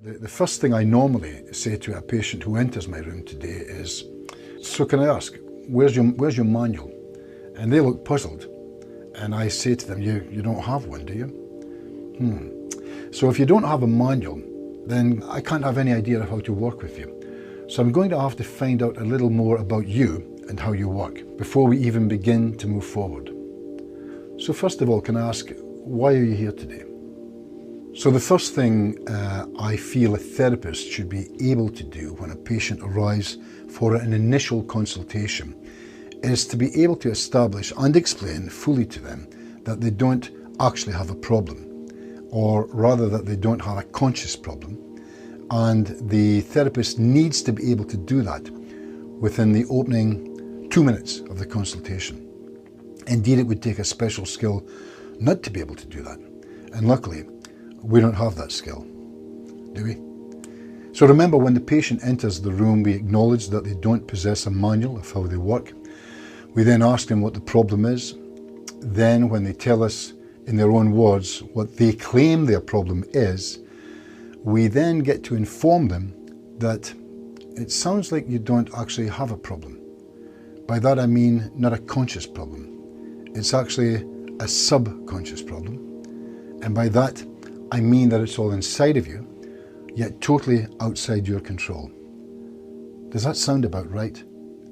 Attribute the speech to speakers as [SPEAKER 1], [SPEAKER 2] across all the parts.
[SPEAKER 1] The first thing I normally say to a patient who enters my room today is, so can I ask, where's your manual? And they look puzzled. And I say to them, you don't have one, do you? So if you don't have a manual, then I can't have any idea of how to work with you. So I'm going to have to find out a little more about you and how you work before we even begin to move forward. So first of all, can I ask, why are you here today? So the first thing I feel a therapist should be able to do when a patient arrives for an initial consultation is to be able to establish and explain fully to them that they don't actually have a problem, or rather that they don't have a conscious problem, and the therapist needs to be able to do that within the opening 2 minutes of the consultation. Indeed, it would take a special skill not to be able to do that, and luckily we don't have that skill, do we? So remember, when the patient enters the room, we acknowledge that they don't possess a manual of how they work. We then ask them what the problem is. Then when they tell us in their own words what they claim their problem is, we then get to inform them that it sounds like you don't actually have a problem. By that I mean not a conscious problem. It's actually a subconscious problem. And by that I mean that it's all inside of you, yet totally outside your control. Does that sound about right?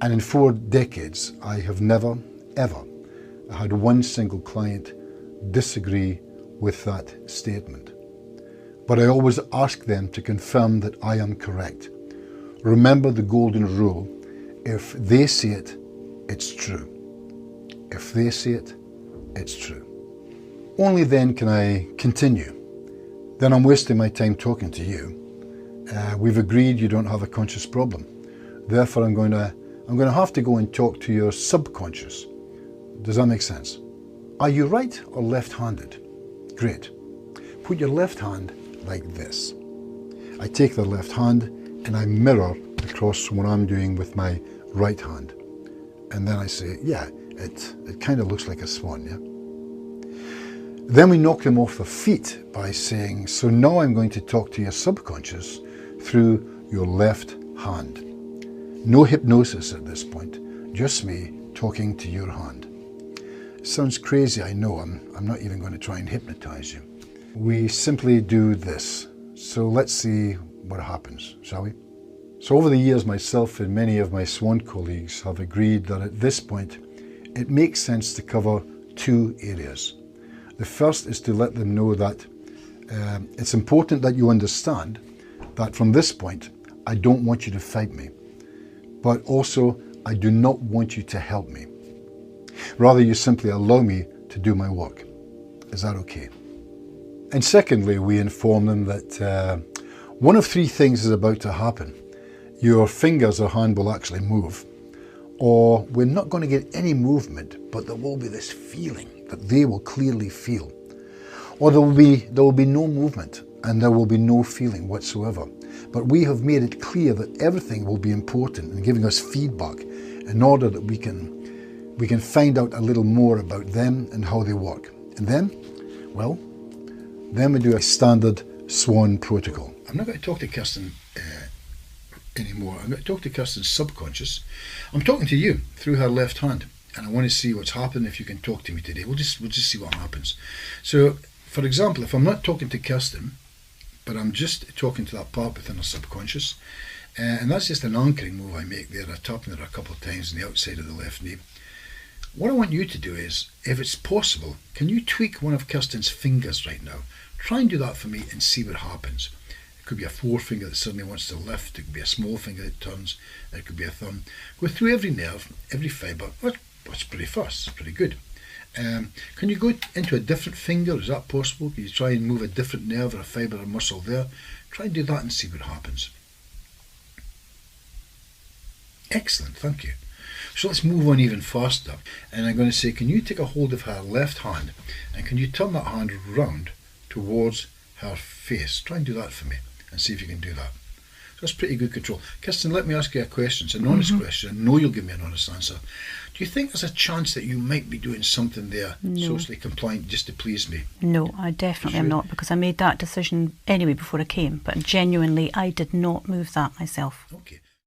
[SPEAKER 1] And in 4 decades, I have never, ever had one single client disagree with that statement. But I always ask them to confirm that I am correct. Remember the golden rule: if they see it, it's true. If they see it, it's true. Only then can I continue. Then I'm wasting my time talking to you. We've agreed you don't have a conscious problem. Therefore, I'm going to have to go and talk to your subconscious. Does that make sense? Are you right or left-handed? Great. Put your left hand like this. I take the left hand and I mirror across what I'm doing with my right hand. And then I say, yeah, it kind of looks like a swan, yeah? Then we knock them off their feet by saying, so now I'm going to talk to your subconscious through your left hand. No hypnosis at this point, just me talking to your hand. It sounds crazy, I know. I'm not even going to try and hypnotize you. We simply do this. So let's see what happens, shall we? So over the years, myself and many of my Swan colleagues have agreed that at this point, it makes sense to cover 2 areas. The first is to let them know that it's important that you understand that from this point, I don't want you to fight me, but also I do not want you to help me. Rather, you simply allow me to do my work. Is that okay? And secondly, we inform them that one of 3 things is about to happen. Your fingers or hand will actually move, or we're not going to get any movement, but there will be this feeling that they will clearly feel. Or there will be no movement and there will be no feeling whatsoever. But we have made it clear that everything will be important in giving us feedback in order that we can find out a little more about them and how they work. And then, well, then we do a standard Swan protocol. I'm not going to talk to Kirsten anymore. I'm going to talk to Kirsten's subconscious. I'm talking to you through her left hand, and I want to see what's happened. If you can talk to me today, we'll just see what happens. So, for example, if I'm not talking to Kirsten, but I'm just talking to that part within her subconscious, and that's just an anchoring move I make there. I tap on her a couple of times on the outside of the left knee. What I want you to do is, if it's possible, can you tweak one of Kirsten's fingers right now? Try and do that for me and see what happens. It could be a forefinger that suddenly wants to lift. It could be a small finger that turns. It could be a thumb. Go through every nerve, every fibre. That's pretty fast. It's pretty good. Can you go into a different finger? Is that possible? Can you try and move a different nerve or a fibre or muscle there? Try and do that and see what happens. Excellent, thank you. So let's move on even faster. And I'm going to say, can you take a hold of her left hand and can you turn that hand round towards her face? Try and do that for me and see if you can do that. That's pretty good control. Kirsten, let me ask you a question. It's an honest question. I know you'll give me an honest answer. Do you think there's a chance that you might be doing something there, socially compliant, just to please me?
[SPEAKER 2] No, I definitely am not, because I made that decision anyway before I came. But genuinely, I did not move that myself.
[SPEAKER 1] Okay.